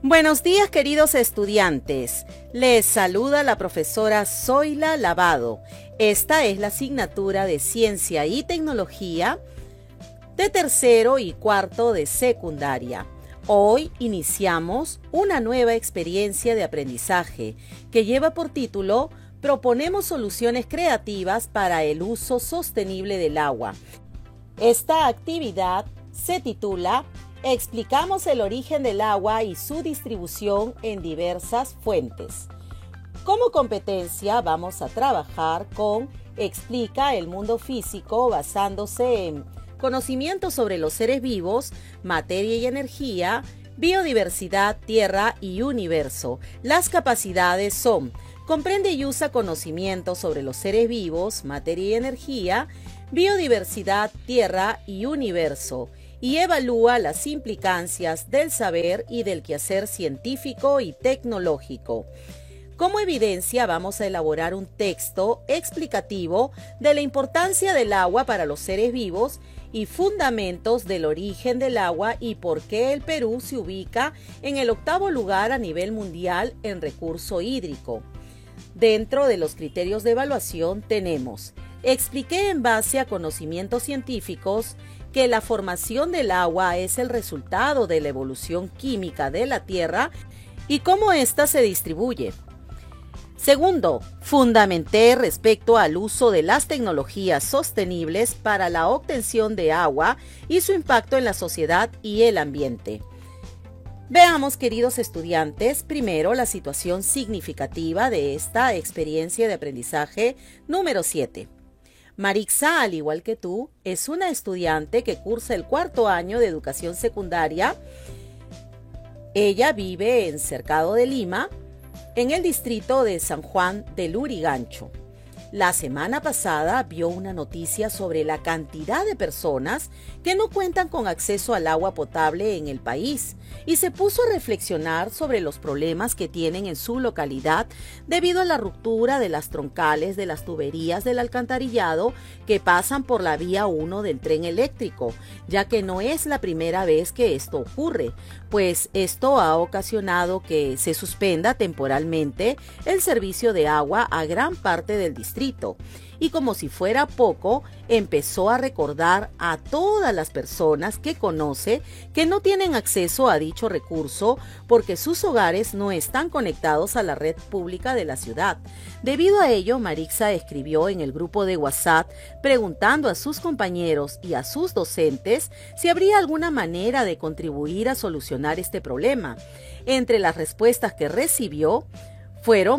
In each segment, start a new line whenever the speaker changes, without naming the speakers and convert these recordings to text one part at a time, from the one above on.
Buenos días, queridos estudiantes. Les saluda la profesora Zoila Lavado. Esta es la asignatura de Ciencia y Tecnología de tercero y cuarto de secundaria. Hoy iniciamos una nueva experiencia de aprendizaje que lleva por título Proponemos soluciones creativas para el uso sostenible del agua. Esta actividad se titula Explicamos el origen del agua y su distribución en diversas fuentes. Como competencia vamos a trabajar con Explica el mundo físico basándose en conocimientos sobre los seres vivos, materia y energía, biodiversidad, tierra y universo. Las capacidades son: comprende y usa conocimientos sobre los seres vivos, materia y energía, biodiversidad, tierra y universo, y evalúa las implicancias del saber y del quehacer científico y tecnológico. Como evidencia, vamos a elaborar un texto explicativo de la importancia del agua para los seres vivos y fundamentos del origen del agua y por qué el Perú se ubica en el 8º lugar a nivel mundial en recurso hídrico. Dentro de los criterios de evaluación tenemos: expliqué en base a conocimientos científicos que la formación del agua es el resultado de la evolución química de la Tierra y cómo ésta se distribuye. Segundo, fundamenté respecto al uso de las tecnologías sostenibles para la obtención de agua y su impacto en la sociedad y el ambiente. Veamos, queridos estudiantes, primero la situación significativa de esta experiencia de aprendizaje número 7. Marixa, al igual que tú, es una estudiante que cursa el 4º año de educación secundaria. Ella vive en Cercado de Lima, en el distrito de San Juan de Lurigancho. La semana pasada vio una noticia sobre la cantidad de personas que no cuentan con acceso al agua potable en el país y se puso a reflexionar sobre los problemas que tienen en su localidad debido a la ruptura de las troncales de las tuberías del alcantarillado que pasan por la vía 1 del tren eléctrico, ya que no es la primera vez que esto ocurre, pues esto ha ocasionado que se suspenda temporalmente el servicio de agua a gran parte del distrito. Y como si fuera poco, empezó a recordar a todas las personas que conoce que no tienen acceso a dicho recurso porque sus hogares no están conectados a la red pública de la ciudad. Debido a ello, Marixa escribió en el grupo de WhatsApp preguntando a sus compañeros y a sus docentes si habría alguna manera de contribuir a solucionar este problema. Entre las respuestas que recibió,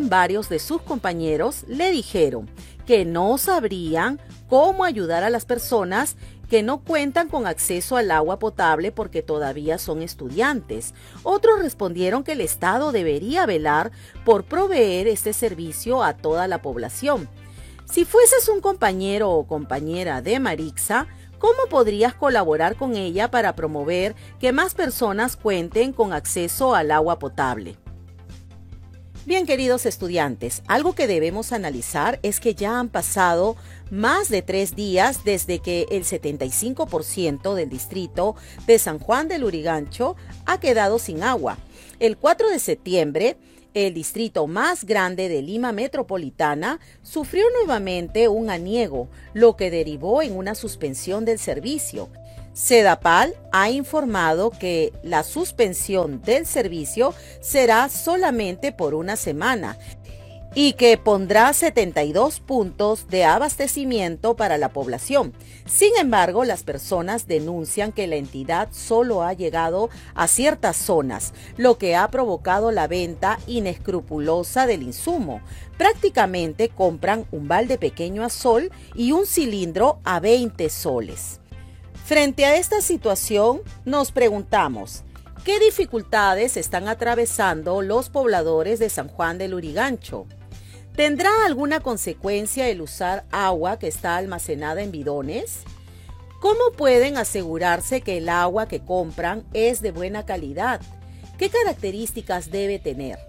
varios de sus compañeros le dijeron que no sabrían cómo ayudar a las personas que no cuentan con acceso al agua potable porque todavía son estudiantes. Otros respondieron que el Estado debería velar por proveer este servicio a toda la población. Si fueses un compañero o compañera de Marixa, ¿cómo podrías colaborar con ella para promover que más personas cuenten con acceso al agua potable? Bien, queridos estudiantes, algo que debemos analizar es que ya han pasado más de 3 días desde que el 75% del distrito de San Juan de Lurigancho ha quedado sin agua. El 4 de septiembre, el distrito más grande de Lima Metropolitana sufrió nuevamente un aniego, lo que derivó en una suspensión del servicio. Sedapal ha informado que la suspensión del servicio será solamente por una semana y que pondrá 72 puntos de abastecimiento para la población. Sin embargo, las personas denuncian que la entidad solo ha llegado a ciertas zonas, lo que ha provocado la venta inescrupulosa del insumo. Prácticamente compran un balde pequeño a sol y un cilindro a 20 soles. Frente a esta situación, nos preguntamos, ¿qué dificultades están atravesando los pobladores de San Juan de Lurigancho? ¿Tendrá alguna consecuencia el usar agua que está almacenada en bidones? ¿Cómo pueden asegurarse que el agua que compran es de buena calidad? ¿Qué características debe tener?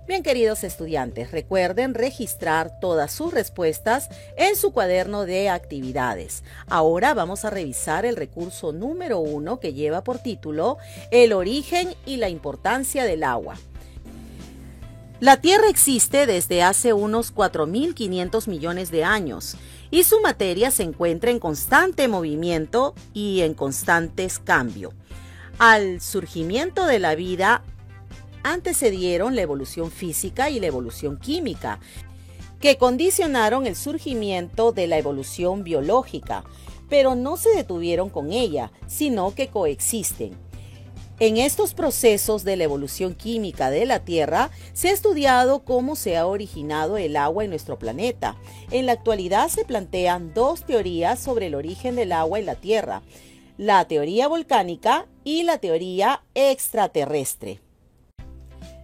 Bien, queridos estudiantes, recuerden registrar todas sus respuestas en su cuaderno de actividades. Ahora vamos a revisar el recurso número 1 que lleva por título El origen y la importancia del agua. La Tierra existe desde hace unos 4.500 millones de años y su materia se encuentra en constante movimiento y en constantes cambios. Al surgimiento de la vida antecedieron la evolución física y la evolución química, que condicionaron el surgimiento de la evolución biológica, pero no se detuvieron con ella, sino que coexisten. En estos procesos de la evolución química de la Tierra, se ha estudiado cómo se ha originado el agua en nuestro planeta. En la actualidad se plantean dos teorías sobre el origen del agua en la Tierra: la teoría volcánica y la teoría extraterrestre.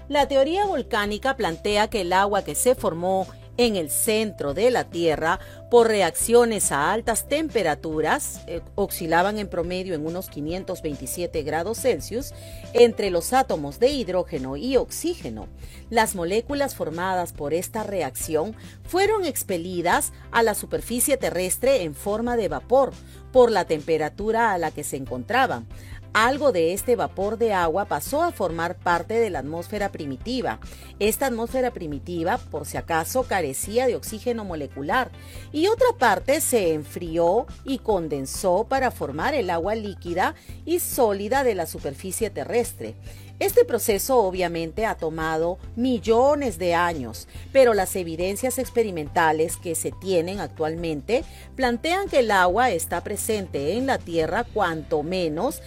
La teoría volcánica plantea que el agua que se formó en el centro de la Tierra por reacciones a altas temperaturas, oscilaban en promedio en unos 527 grados Celsius, entre los átomos de hidrógeno y oxígeno. Las moléculas formadas por esta reacción fueron expelidas a la superficie terrestre en forma de vapor por la temperatura a la que se encontraban. Algo de este vapor de agua pasó a formar parte de la atmósfera primitiva. Esta atmósfera primitiva, por si acaso, carecía de oxígeno molecular, y otra parte se enfrió y condensó para formar el agua líquida y sólida de la superficie terrestre. Este proceso obviamente ha tomado millones de años, pero las evidencias experimentales que se tienen actualmente plantean que el agua está presente en la Tierra cuanto menos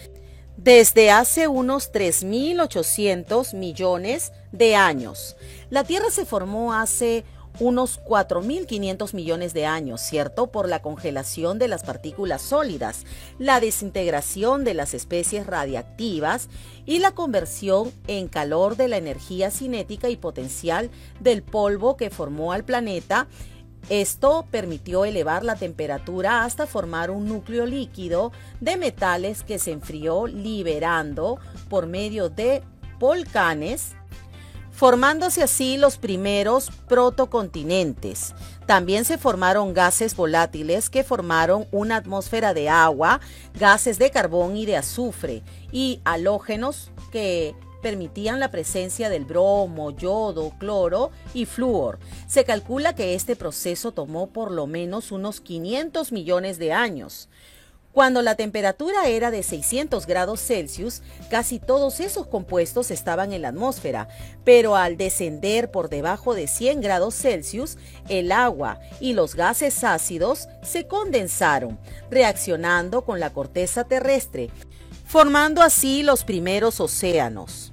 desde hace unos 3.800 millones de años. La Tierra se formó hace unos 4.500 millones de años, ¿cierto? Por la congelación de las partículas sólidas, la desintegración de las especies radiactivas y la conversión en calor de la energía cinética y potencial del polvo que formó al planeta. Esto permitió elevar la temperatura hasta formar un núcleo líquido de metales que se enfrió liberando por medio de volcanes, formándose así los primeros protocontinentes. También se formaron gases volátiles que formaron una atmósfera de agua, gases de carbón y de azufre, y halógenos que permitían la presencia del bromo, yodo, cloro y flúor. Se calcula que este proceso tomó por lo menos unos 500 millones de años. Cuando la temperatura era de 600 grados Celsius, casi todos esos compuestos estaban en la atmósfera, pero al descender por debajo de 100 grados Celsius, el agua y los gases ácidos se condensaron, reaccionando con la corteza terrestre, formando así los primeros océanos.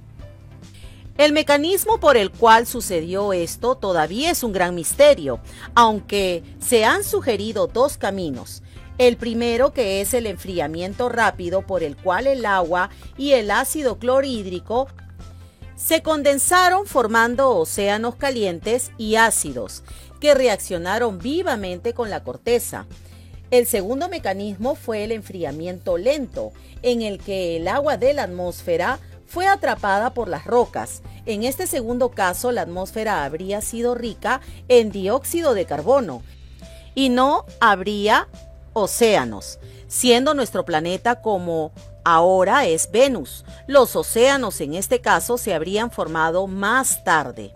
El mecanismo por el cual sucedió esto todavía es un gran misterio, aunque se han sugerido dos caminos. El primero, que es el enfriamiento rápido por el cual el agua y el ácido clorhídrico se condensaron formando océanos calientes y ácidos que reaccionaron vivamente con la corteza. El segundo mecanismo fue el enfriamiento lento, en el que el agua de la atmósfera fue atrapada por las rocas. En este segundo caso, la atmósfera habría sido rica en dióxido de carbono y no habría océanos, siendo nuestro planeta como ahora es Venus. Los océanos en este caso se habrían formado más tarde.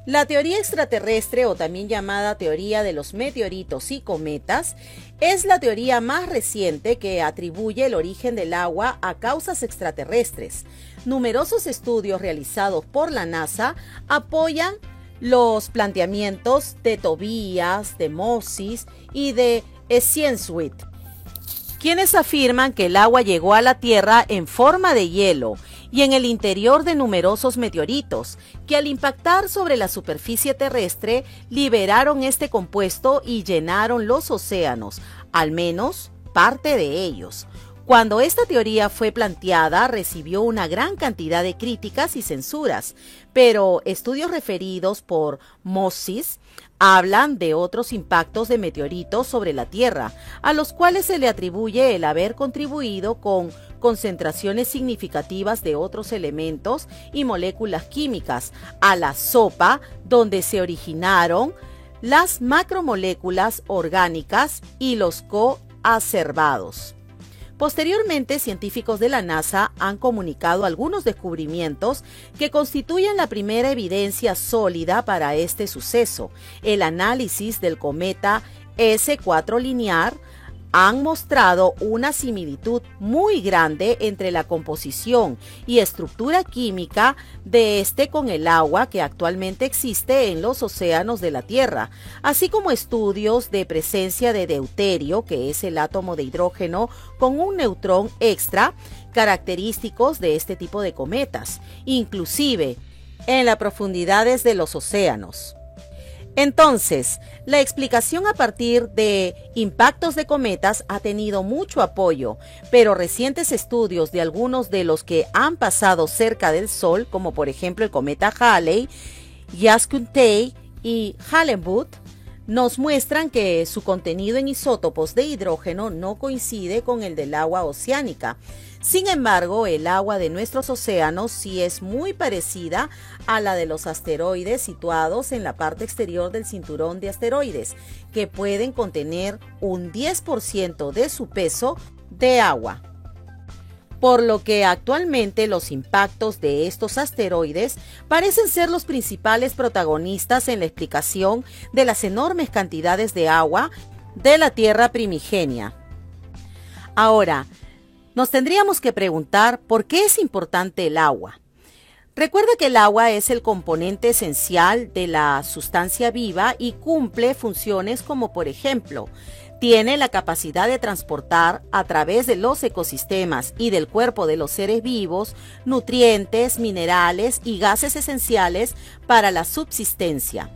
La teoría extraterrestre, o también llamada teoría de los meteoritos y cometas, es la teoría más reciente que atribuye el origen del agua a causas extraterrestres. Numerosos estudios realizados por la NASA apoyan los planteamientos de Tobias, de Moses y de Sciencewitt, quienes afirman que el agua llegó a la Tierra en forma de hielo y en el interior de numerosos meteoritos, que al impactar sobre la superficie terrestre liberaron este compuesto y llenaron los océanos, al menos parte de ellos. Cuando esta teoría fue planteada, recibió una gran cantidad de críticas y censuras, pero estudios referidos por Moses hablan de otros impactos de meteoritos sobre la Tierra, a los cuales se le atribuye el haber contribuido con concentraciones significativas de otros elementos y moléculas químicas, a la sopa donde se originaron las macromoléculas orgánicas y los coacervados. Posteriormente, científicos de la NASA han comunicado algunos descubrimientos que constituyen la primera evidencia sólida para este suceso. El análisis del cometa S4 linear han mostrado una similitud muy grande entre la composición y estructura química de este con el agua que actualmente existe en los océanos de la Tierra, así como estudios de presencia de deuterio, que es el átomo de hidrógeno con un neutrón extra, característicos de este tipo de cometas, inclusive en las profundidades de los océanos. Entonces, la explicación a partir de impactos de cometas ha tenido mucho apoyo, pero recientes estudios de algunos de los que han pasado cerca del Sol, como por ejemplo el cometa Halley, Yaskutay y Hallenbuth, nos muestran que su contenido en isótopos de hidrógeno no coincide con el del agua oceánica. Sin embargo, el agua de nuestros océanos sí es muy parecida a la de los asteroides situados en la parte exterior del cinturón de asteroides, que pueden contener un 10% de su peso de agua. Por lo que actualmente los impactos de estos asteroides parecen ser los principales protagonistas en la explicación de las enormes cantidades de agua de la Tierra primigenia. Ahora, nos tendríamos que preguntar por qué es importante el agua. Recuerda que el agua es el componente esencial de la sustancia viva y cumple funciones como, por ejemplo, tiene la capacidad de transportar a través de los ecosistemas y del cuerpo de los seres vivos nutrientes, minerales y gases esenciales para la subsistencia.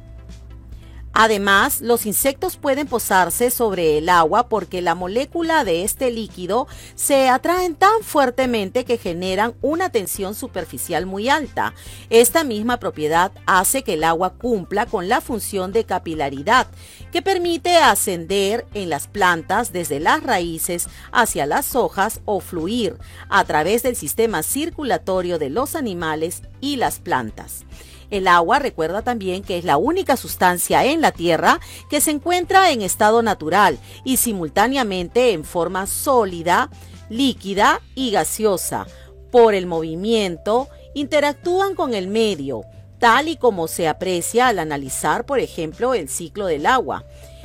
Además, los insectos pueden posarse sobre el agua porque la molécula de este líquido se atraen tan fuertemente que generan una tensión superficial muy alta. Esta misma propiedad hace que el agua cumpla con la función de capilaridad, que permite ascender en las plantas desde las raíces hacia las hojas o fluir a través del sistema circulatorio de los animales y las plantas. El agua, recuerda también que es la única sustancia en la Tierra que se encuentra en estado natural y simultáneamente en forma sólida, líquida y gaseosa. Por el movimiento, interactúan con el medio, tal y como se aprecia al analizar, por ejemplo, el ciclo del agua.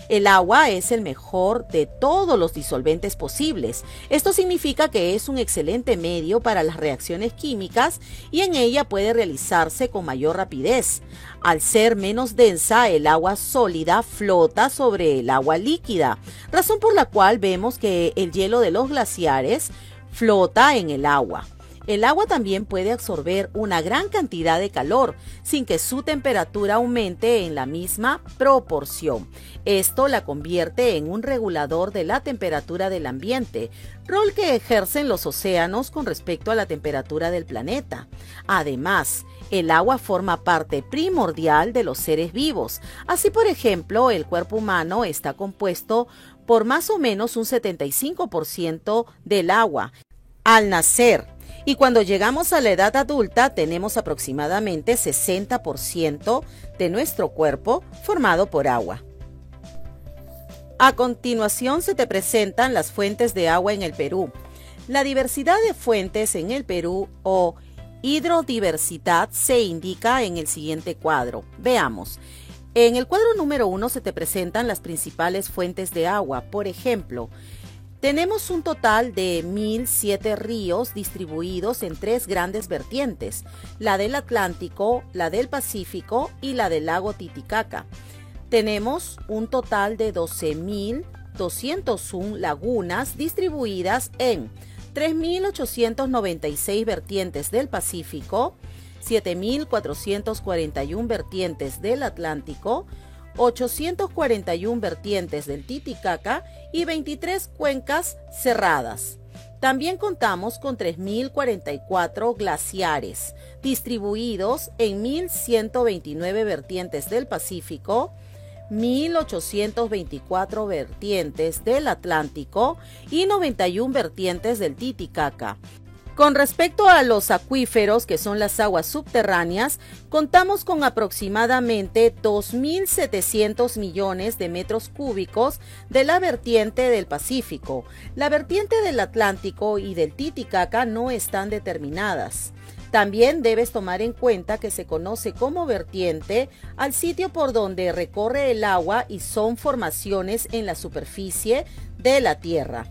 El agua es el mejor de todos los disolventes posibles. Esto significa que es un excelente medio para las reacciones químicas y en ella puede realizarse con mayor rapidez. Al ser menos densa, el agua sólida flota sobre el agua líquida, razón por la cual vemos que el hielo de los glaciares flota en el agua. El agua también puede absorber una gran cantidad de calor sin que su temperatura aumente en la misma proporción. Esto la convierte en un regulador de la temperatura del ambiente, rol que ejercen los océanos con respecto a la temperatura del planeta. Además, el agua forma parte primordial de los seres vivos. Así, por ejemplo, el cuerpo humano está compuesto por más o menos un 75% del agua al nacer. Y cuando llegamos a la edad adulta tenemos aproximadamente 60% de nuestro cuerpo formado por agua. A continuación se te presentan las fuentes de agua en el Perú. La diversidad de fuentes en el Perú o hidrodiversidad se indica en el siguiente cuadro. Veamos. En el cuadro número 1 se te presentan las principales fuentes de agua. Por ejemplo, tenemos un total de 1.007 ríos distribuidos en 3 grandes vertientes, la del Atlántico, la del Pacífico y la del lago Titicaca. Tenemos un total de 12.201 lagunas distribuidas en 3.896 vertientes del Pacífico, 7.441 vertientes del Atlántico, 841 vertientes del Titicaca y 23 cuencas cerradas. También contamos con 3.044 glaciares, distribuidos en 1.129 vertientes del Pacífico, 1.824 vertientes del Atlántico y 91 vertientes del Titicaca. Con respecto a los acuíferos, que son las aguas subterráneas, contamos con aproximadamente 2.700 millones de metros cúbicos de la vertiente del Pacífico. La vertiente del Atlántico y del Titicaca no están determinadas. También debes tomar en cuenta que se conoce como vertiente al sitio por donde recorre el agua y son formaciones en la superficie de la Tierra.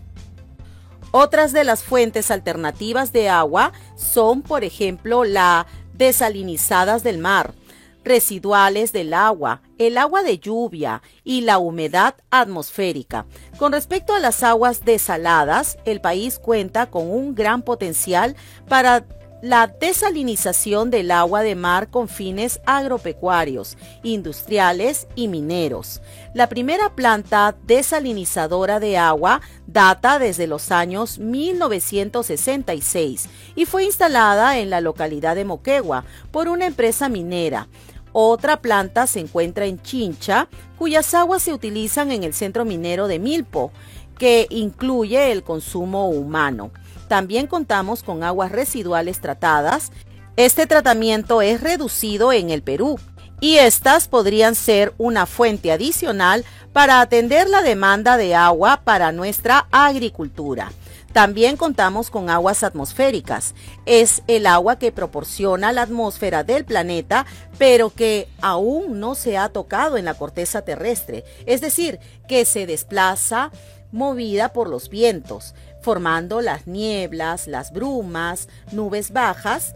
Otras de las fuentes alternativas de agua son, por ejemplo, las desalinizadas del mar, residuales del agua, el agua de lluvia y la humedad atmosférica. Con respecto a las aguas desaladas, el país cuenta con un gran potencial para la desalinización del agua de mar con fines agropecuarios, industriales y mineros. La primera planta desalinizadora de agua data desde los años 1966 y fue instalada en la localidad de Moquegua por una empresa minera. Otra planta se encuentra en Chincha, cuyas aguas se utilizan en el centro minero de Milpo, que incluye el consumo humano. También contamos con aguas residuales tratadas. Este tratamiento es reducido en el Perú y estas podrían ser una fuente adicional para atender la demanda de agua para nuestra agricultura. También contamos con aguas atmosféricas. Es el agua que proporciona la atmósfera del planeta, pero que aún no se ha tocado en la corteza terrestre. Es decir, que se desplaza movida por los vientos, formando las nieblas, las brumas, nubes bajas,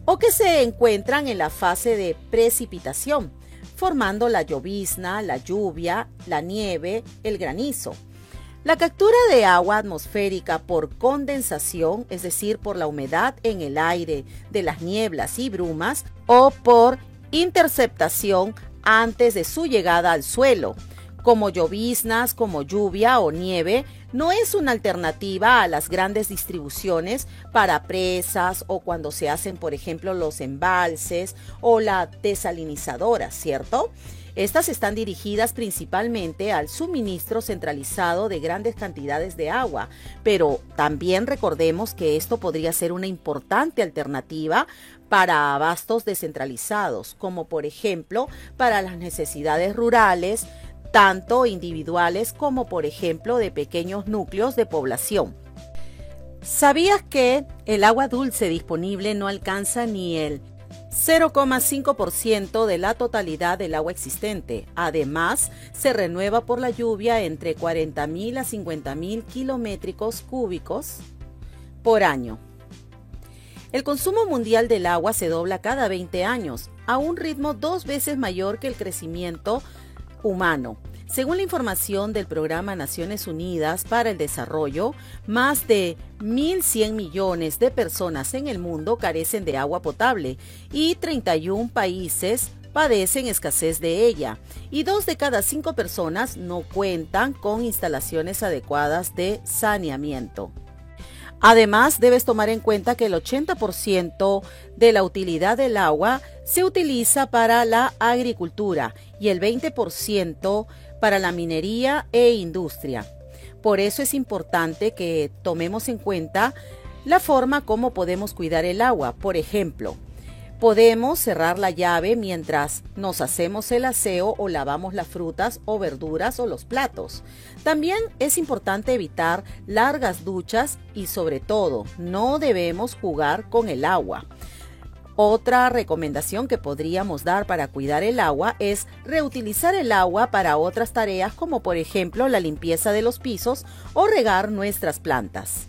o que se encuentran en la fase de precipitación, formando la llovizna, la lluvia, la nieve, el granizo. La captura de agua atmosférica por condensación, es decir, por la humedad en el aire de las nieblas y brumas, o por interceptación antes de su llegada al suelo, como lloviznas, como lluvia o nieve, no es una alternativa a las grandes distribuciones para presas o cuando se hacen, por ejemplo, los embalses o la desalinizadora, ¿cierto? Estas están dirigidas principalmente al suministro centralizado de grandes cantidades de agua, pero también recordemos que esto podría ser una importante alternativa para abastos descentralizados, como por ejemplo para las necesidades rurales, tanto individuales como por ejemplo de pequeños núcleos de población. ¿Sabías que el agua dulce disponible no alcanza ni el 0,5% de la totalidad del agua existente? Además, se renueva por la lluvia entre 40.000 a 50.000 kilómetros cúbicos por año. El consumo mundial del agua se dobla cada 20 años, a un ritmo 2 veces mayor que el crecimiento humano. Según la información del Programa Naciones Unidas para el Desarrollo, más de 1.100 millones de personas en el mundo carecen de agua potable y 31 países padecen escasez de ella, y 2 de cada 5 personas no cuentan con instalaciones adecuadas de saneamiento. Además, debes tomar en cuenta que el 80% de la utilidad del agua se utiliza para la agricultura y el 20% para la minería e industria. Por eso es importante que tomemos en cuenta la forma como podemos cuidar el agua. Por ejemplo, podemos cerrar la llave mientras nos hacemos el aseo o lavamos las frutas o verduras o los platos. También es importante evitar largas duchas y sobre todo no debemos jugar con el agua. Otra recomendación que podríamos dar para cuidar el agua es reutilizar el agua para otras tareas como por ejemplo la limpieza de los pisos o regar nuestras plantas.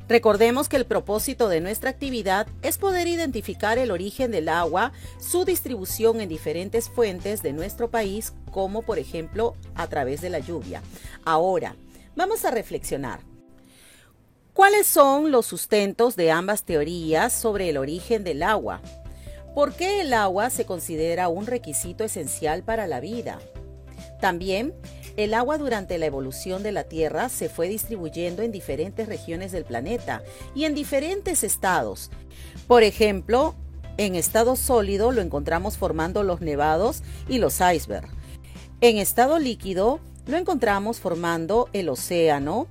Recordemos que el propósito de nuestra actividad es poder identificar el origen del agua, su distribución en diferentes fuentes de nuestro país, como por ejemplo a través de la lluvia. Ahora, vamos a reflexionar. ¿Cuáles son los sustentos de ambas teorías sobre el origen del agua? ¿Por qué el agua se considera un requisito esencial para la vida? También, el agua durante la evolución de la Tierra se fue distribuyendo en diferentes regiones del planeta y en diferentes estados. Por ejemplo, en estado sólido lo encontramos formando los nevados y los icebergs. En estado líquido lo encontramos formando el océano,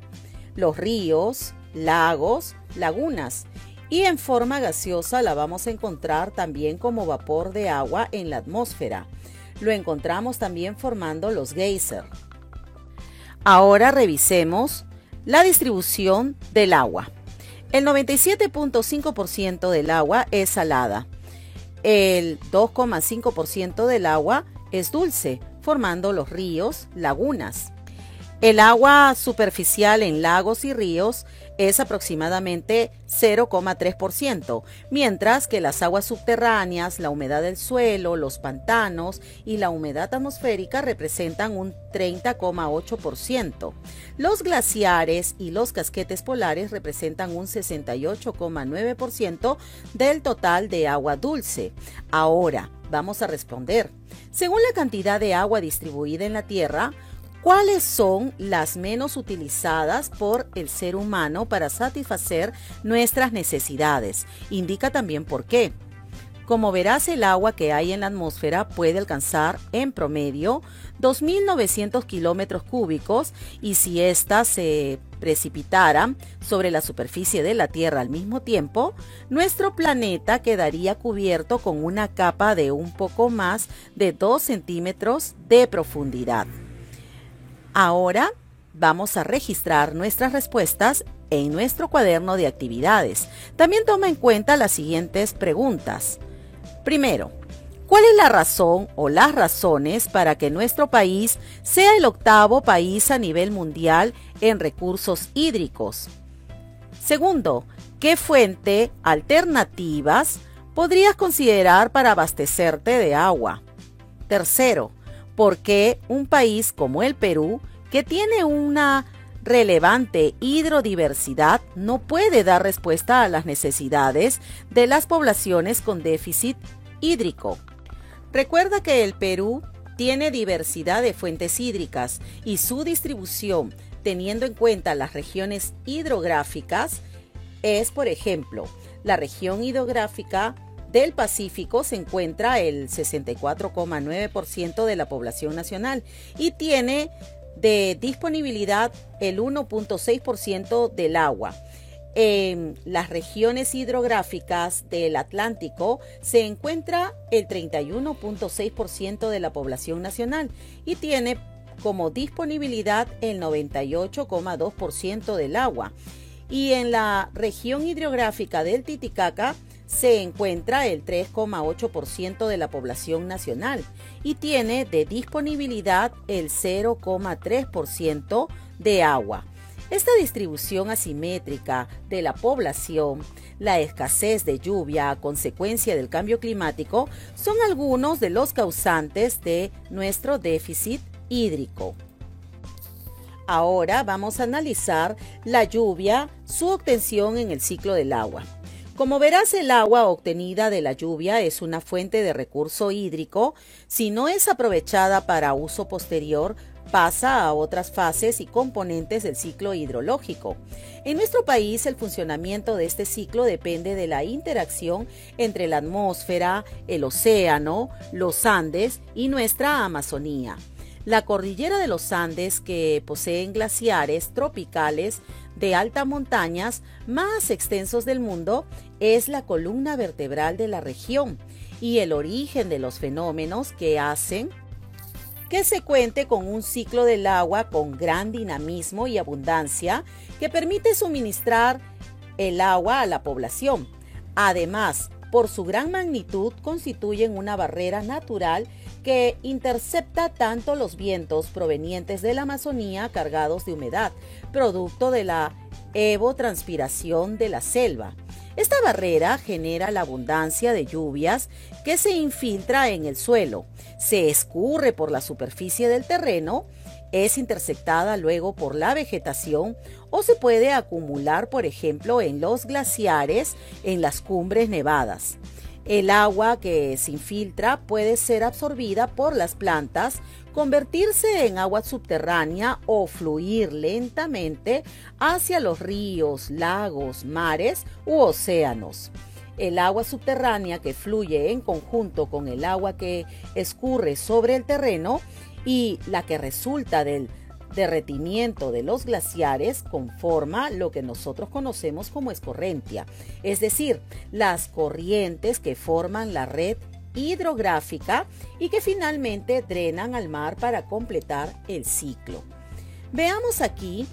los ríos, lagos, lagunas. Y en forma gaseosa la vamos a encontrar también como vapor de agua en la atmósfera. Lo encontramos también formando los geysers. Ahora revisemos la distribución del agua. El 97.5% del agua es salada. El 2,5% del agua es dulce, formando los ríos, lagunas. El agua superficial en lagos y ríos es aproximadamente 0,3%, mientras que las aguas subterráneas, la humedad del suelo, los pantanos y la humedad atmosférica representan un 30,8%. Los glaciares y los casquetes polares representan un 68,9% del total de agua dulce. Ahora, vamos a responder. Según la cantidad de agua distribuida en la Tierra, ¿cuáles son las menos utilizadas por el ser humano para satisfacer nuestras necesidades? Indica también por qué. Como verás, el agua que hay en la atmósfera puede alcanzar en promedio 2.900 kilómetros cúbicos y si ésta se precipitara sobre la superficie de la Tierra al mismo tiempo, nuestro planeta quedaría cubierto con una capa de un poco más de 2 centímetros de profundidad. Ahora vamos a registrar nuestras respuestas en nuestro cuaderno de actividades. También toma en cuenta las siguientes preguntas. Primero, ¿cuál es la razón o las razones para que nuestro país sea el 8º país a nivel mundial en recursos hídricos? Segundo, ¿qué fuente alternativas podrías considerar para abastecerte de agua? Tercero, ¿por qué un país como el Perú, que tiene una relevante hidrodiversidad, no puede dar respuesta a las necesidades de las poblaciones con déficit hídrico? Recuerda que el Perú tiene diversidad de fuentes hídricas y su distribución, teniendo en cuenta las regiones hidrográficas, es, por ejemplo, la región hidrográfica del Pacífico se encuentra el 64,9% de la población nacional y tiene de disponibilidad el 1,6% del agua. En las regiones hidrográficas del Atlántico se encuentra el 31,6% de la población nacional y tiene como disponibilidad el 98,2% del agua. Y en la región hidrográfica del Titicaca se encuentra el 3,8% de la población nacional y tiene de disponibilidad el 0,3% de agua. Esta distribución asimétrica de la población, la escasez de lluvia a consecuencia del cambio climático, son algunos de los causantes de nuestro déficit hídrico. Ahora vamos a analizar la lluvia, su obtención en el ciclo del agua. Como verás, el agua obtenida de la lluvia es una fuente de recurso hídrico. Si no es aprovechada para uso posterior, pasa a otras fases y componentes del ciclo hidrológico. En nuestro país, el funcionamiento de este ciclo depende de la interacción entre la atmósfera, el océano, los Andes y nuestra Amazonía. La cordillera de los Andes, que poseen glaciares tropicales de altas montañas más extensos del mundo, es la columna vertebral de la región y el origen de los fenómenos que hacen que se cuente con un ciclo del agua con gran dinamismo y abundancia que permite suministrar el agua a la población. Además, por su gran magnitud, constituyen una barrera natural que intercepta tanto los vientos provenientes de la Amazonía cargados de humedad, producto de la evotranspiración de la selva. Esta barrera genera la abundancia de lluvias que se infiltra en el suelo, se escurre por la superficie del terreno, es interceptada luego por la vegetación o se puede acumular, por ejemplo, en los glaciares, en las cumbres nevadas. El agua que se infiltra puede ser absorbida por las plantas, convertirse en agua subterránea o fluir lentamente hacia los ríos, lagos, mares u océanos. El agua subterránea que fluye en conjunto con el agua que escurre sobre el terreno y la que resulta del derretimiento de los glaciares conforma lo que nosotros conocemos como escorrentia, es decir, las corrientes que forman la red hidrográfica y que finalmente drenan al mar para completar el ciclo. Veamos aquí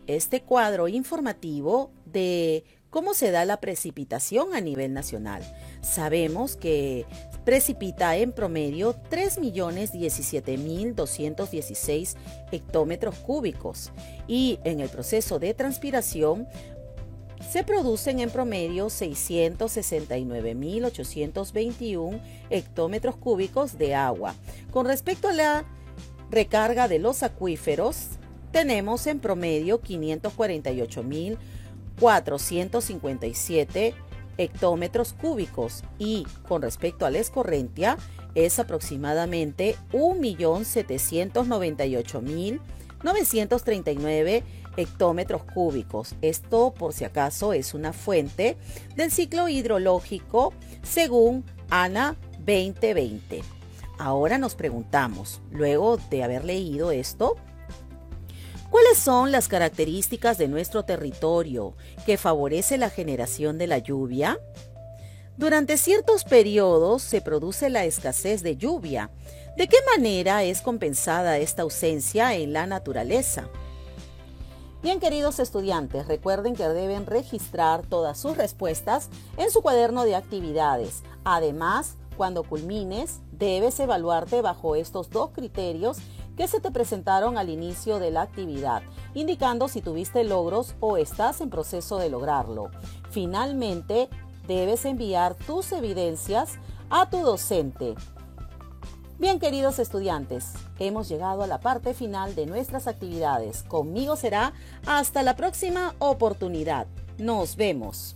este cuadro informativo de cómo se da la precipitación a nivel nacional. Sabemos que precipita en promedio 3.017.216 hectómetros cúbicos y en el proceso de transpiración se producen en promedio 669.821 hectómetros cúbicos de agua. Con respecto a la recarga de los acuíferos, tenemos en promedio 548.457 hectómetros cúbicos y con respecto a la escorrentia es aproximadamente 1.798.939 hectómetros cúbicos. Esto, por si acaso, es una fuente del ciclo hidrológico según ANA 2020. Ahora nos preguntamos, luego de haber leído esto, ¿cuáles son las características de nuestro territorio que favorece la generación de la lluvia? Durante ciertos periodos se produce la escasez de lluvia. ¿De qué manera es compensada esta ausencia en la naturaleza? Bien, queridos estudiantes, recuerden que deben registrar todas sus respuestas en su cuaderno de actividades. Además, cuando culmines, debes evaluarte bajo estos dos criterios que se te presentaron al inicio de la actividad, indicando si tuviste logros o estás en proceso de lograrlo. Finalmente, debes enviar tus evidencias a tu docente. Bien, queridos estudiantes, hemos llegado a la parte final de nuestras actividades. Conmigo será hasta la próxima oportunidad. Nos vemos.